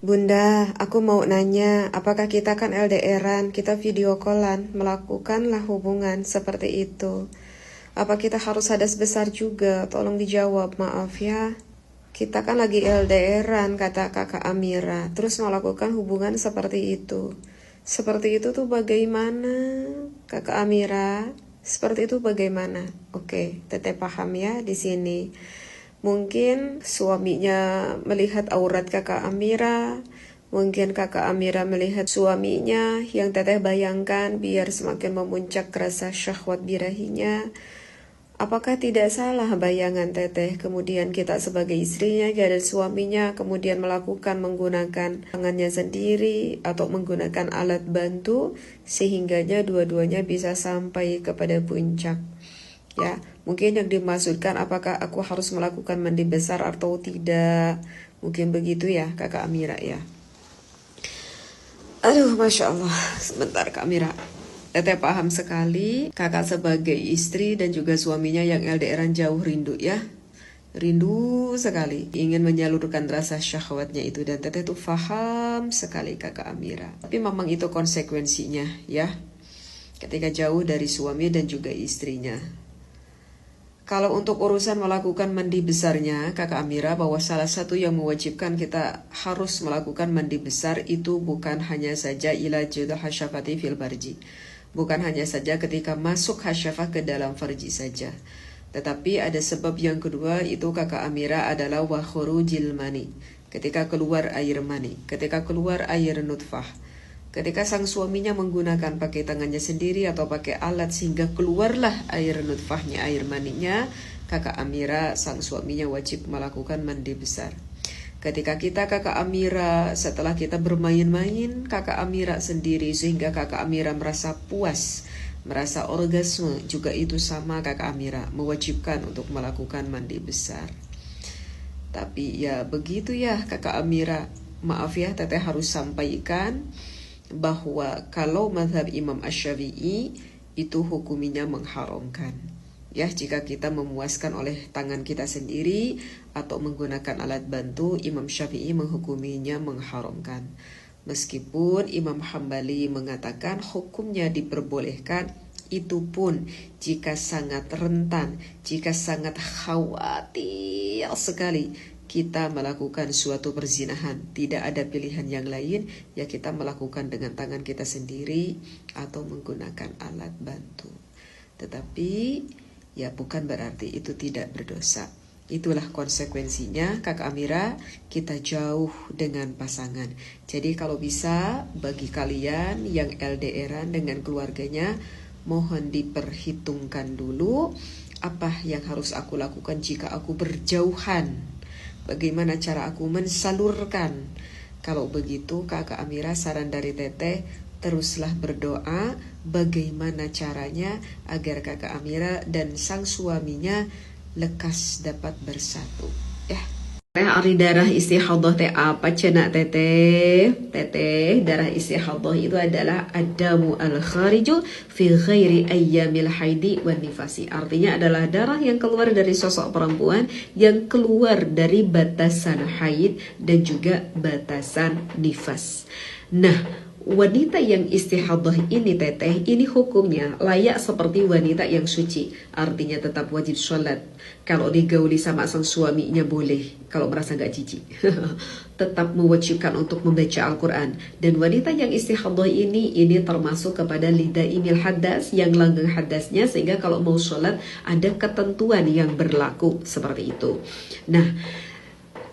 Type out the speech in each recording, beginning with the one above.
Bunda, aku mau nanya, apakah kita kan LDRan, kita video callan, melakukanlah hubungan seperti itu. Apa kita harus hadas besar juga? Tolong dijawab, maaf ya. Kita kan lagi LDRan, kata kakak Amira, terus melakukan hubungan seperti itu. Seperti itu tuh bagaimana, kakak Amira? Seperti itu bagaimana? Oke, teteh paham ya di sini. Mungkin suaminya melihat aurat kakak Amira, mungkin kakak Amira melihat suaminya yang teteh bayangkan biar semakin memuncak rasa syahwat birahinya. Apakah tidak salah bayangan teteh kemudian kita sebagai istrinya dan suaminya kemudian melakukan menggunakan tangannya sendiri atau menggunakan alat bantu sehingganya dua-duanya bisa sampai kepada puncak? Ya, mungkin yang dimaksudkan apakah aku harus melakukan mandi besar atau tidak? Mungkin begitu ya, kakak Amira ya. Aduh, Masya Allah. Sebentar, Kak Amira. Teteh paham sekali, kakak sebagai istri dan juga suaminya yang LDRan jauh rindu ya. Rindu sekali, ingin menyalurkan rasa syahwatnya itu. Dan teteh tuh paham sekali kakak Amira. Tapi memang itu konsekuensinya ya. Ketika jauh dari suami dan juga istrinya. Kalau untuk urusan melakukan mandi besarnya, kakak Amira, bahwa salah satu yang mewajibkan kita harus melakukan mandi besar itu bukan hanya saja ila judul hasyafati fil farji. Bukan hanya saja ketika masuk hasyafah ke dalam farji saja. Tetapi ada sebab yang kedua itu kakak Amira adalah wa khurujil mani. Ketika keluar air mani, ketika keluar air nutfah. Ketika sang suaminya menggunakan pakai tangannya sendiri atau pakai alat sehingga keluarlah air nutfahnya, air maninya, kakak Amira, sang suaminya wajib melakukan mandi besar. Ketika kita kakak Amira, setelah kita bermain-main, kakak Amira sendiri sehingga kakak Amira merasa puas, merasa orgasme, juga itu sama kakak Amira, mewajibkan untuk melakukan mandi besar. Tapi ya begitu ya kakak Amira, maaf ya teteh harus sampaikan bahwa kalau mazhab Imam Asy-Syafi'i itu hukumnya mengharamkan. Ya, jika kita memuaskan oleh tangan kita sendiri atau menggunakan alat bantu, Imam Syafi'i menghukuminya mengharamkan. Meskipun Imam Hambali mengatakan hukumnya diperbolehkan, itu pun jika sangat rentan, jika sangat khawatir sekali kita melakukan suatu perzinahan, tidak ada pilihan yang lain, ya kita melakukan dengan tangan kita sendiri atau menggunakan alat bantu. Tetapi ya bukan berarti itu tidak berdosa. Itulah konsekuensinya kakak Amira, kita jauh dengan pasangan. Jadi kalau bisa bagi kalian yang LDRan dengan keluarganya, mohon diperhitungkan dulu apa yang harus aku lakukan jika aku berjauhan. Bagaimana cara aku mensalurkan? Kalau begitu kakak Amira, saran dari teteh, teruslah berdoa bagaimana caranya agar kakak Amira dan sang suaminya lekas dapat bersatu. Ya. Ari darah istihadhah teh apa cenah teteh? Teteh, darah istihadhah itu adalah adamu al-khariju fi ghairi ayyamil haidi wan nifasi. Artinya adalah darah yang keluar dari sosok perempuan yang keluar dari batasan haid dan juga batasan nifas. Nah, wanita yang istihadhah ini teteh, ini hukumnya layak seperti wanita yang suci. Artinya tetap wajib sholat. Kalau digauli sama sang suaminya boleh, kalau merasa gak jijik. Tetap mewajibkan untuk membaca Al-Quran. Dan wanita yang istihadhah ini termasuk kepada lidaimil hadas, yang langgeng hadasnya, sehingga kalau mau sholat ada ketentuan yang berlaku seperti itu. Nah,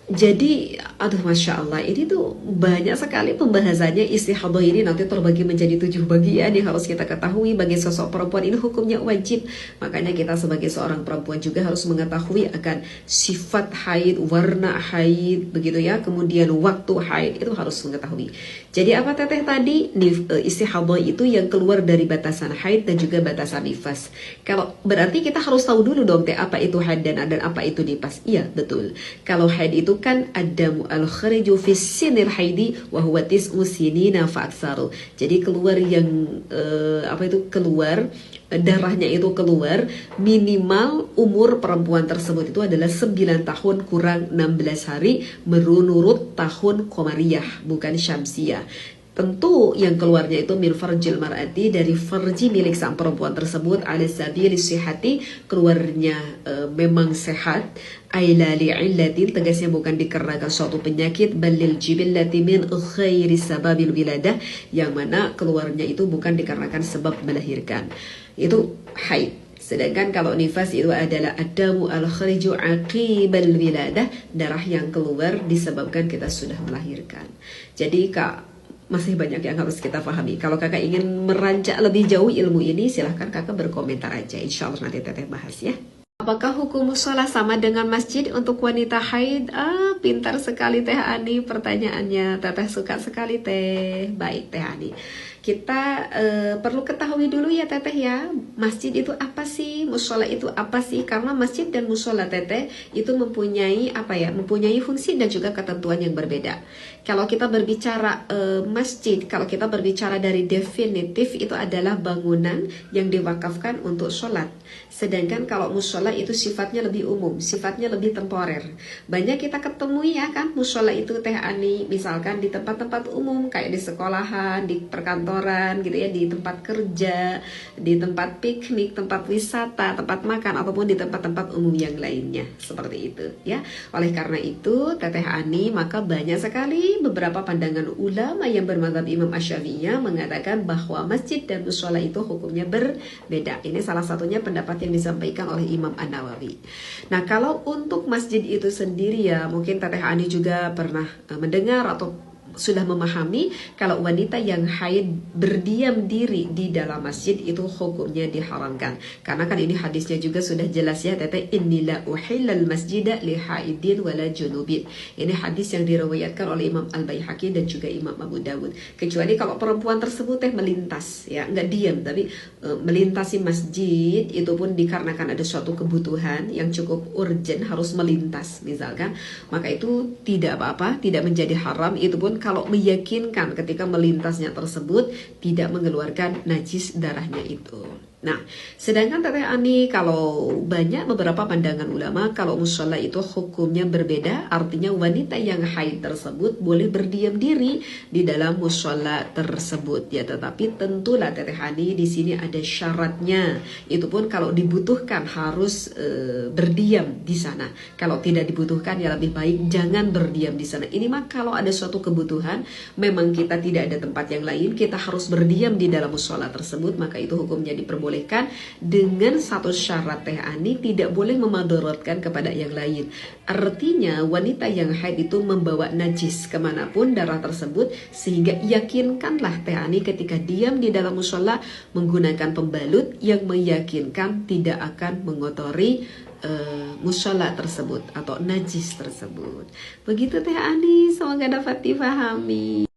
jadi, aduh Masya Allah, ini tuh banyak sekali pembahasannya. Istihadhah ini nanti terbagi menjadi 7 bagian yang harus kita ketahui. Bagi sosok perempuan ini hukumnya wajib. Makanya kita sebagai seorang perempuan juga harus mengetahui akan sifat haid, warna haid, begitu ya. Kemudian waktu haid, itu harus mengetahui. Jadi apa teteh tadi? Istihadhah itu yang keluar dari batasan haid dan juga batasan nifas. Kalau berarti kita harus tahu dulu dong teh, apa itu haid dan apa itu nifas. Iya, betul. Kalau haid itu kan adamu al-khariju fis sinil haidi wa huwa tis'u sinina fa aktsaru. Jadi keluar yang keluar darahnya itu keluar, minimal umur perempuan tersebut itu adalah 9 tahun kurang 16 hari menurut tahun Komariah, bukan Syamsiah. Tentu yang keluarnya itu min farjil mar'ati, dari farji milik sang perempuan tersebut, ala sabili sihati, keluarnya memang sehat, aila li'illatin, tegasnya bukan dikarenakan suatu penyakit, balil jibillati min khairi sababil wiladah, yang mana keluarnya itu bukan dikarenakan sebab melahirkan, itu haid. Sedangkan kalau nifas itu adalah adamu al-khariju aqibal wiladah, darah yang keluar disebabkan kita sudah melahirkan. Jadi masih banyak yang harus kita pahami. Kalau kakak ingin merancak lebih jauh ilmu ini, silahkan kakak berkomentar aja. Insya Allah nanti teteh bahas ya. Apakah hukum musola sama dengan masjid untuk wanita haid? Pintar sekali Teh Ani pertanyaannya. Teteh suka sekali Teh. Baik Teh Ani. Kita perlu ketahui dulu ya Teteh ya, masjid itu apa sih, musola itu apa sih? Karena masjid dan musola Teteh itu mempunyai mempunyai fungsi dan juga ketentuan yang berbeda. Kalau kita berbicara masjid, kalau kita berbicara dari definitif, itu adalah bangunan yang diwakafkan untuk sholat. Sedangkan kalau musola itu sifatnya lebih umum, sifatnya lebih temporer. Banyak kita ketemu ya kan musola itu Teh Ani, misalkan di tempat-tempat umum kayak di sekolahan, di perkantoran gitu ya, di tempat kerja, di tempat piknik, tempat wisata, tempat makan, ataupun di tempat-tempat umum yang lainnya, seperti itu ya. Oleh karena itu Teteh Ani, maka banyak sekali beberapa pandangan ulama yang bermadzhab Imam Asy-Syafi'iyah mengatakan bahwa masjid dan musola itu hukumnya berbeda. Ini salah satunya pendapat yang disampaikan oleh Imam An-Nawawi. Nah, kalau untuk masjid itu sendiri ya, mungkin Teteh Ani juga pernah mendengar atau sudah memahami kalau wanita yang haid berdiam diri di dalam masjid itu hukumnya diharamkan. Karena kan ini hadisnya juga sudah jelas ya Teteh, innila uhillal masjida li haidin wala junubin. Ini hadis yang diriwayatkan oleh Imam Al-Baihaqi dan juga Imam Abu Dawud. Kecuali kalau perempuan tersebut melintas ya, nggak diam tapi melintasi masjid, itu pun dikarenakan ada suatu kebutuhan yang cukup urgent harus melintas misalkan, maka itu tidak apa-apa, tidak menjadi haram. Itu pun kalau meyakinkan ketika melintasnya tersebut tidak mengeluarkan najis darahnya itu. Nah, sedangkan Teteh Ani, kalau banyak beberapa pandangan ulama kalau musola itu hukumnya berbeda, artinya wanita yang haid tersebut boleh berdiam diri di dalam musola tersebut ya, tetapi tentulah Teteh Ani di sini ada syaratnya. Itu pun kalau dibutuhkan harus berdiam di sana. Kalau tidak dibutuhkan ya lebih baik jangan berdiam di sana. Ini mah kalau ada suatu kebutuhan, memang kita tidak ada tempat yang lain, kita harus berdiam di dalam musola tersebut, maka itu hukumnya diperbolehkan dengan satu syarat Teh Ani, tidak boleh memadaratkan kepada yang lain. Artinya wanita yang haid itu membawa najis kemanapun darah tersebut, sehingga yakinkanlah Teh Ani ketika diam di dalam musola menggunakan pembalut yang meyakinkan tidak akan mengotori musola tersebut atau najis tersebut. Begitu Teh Ani, semoga dapat dipahami.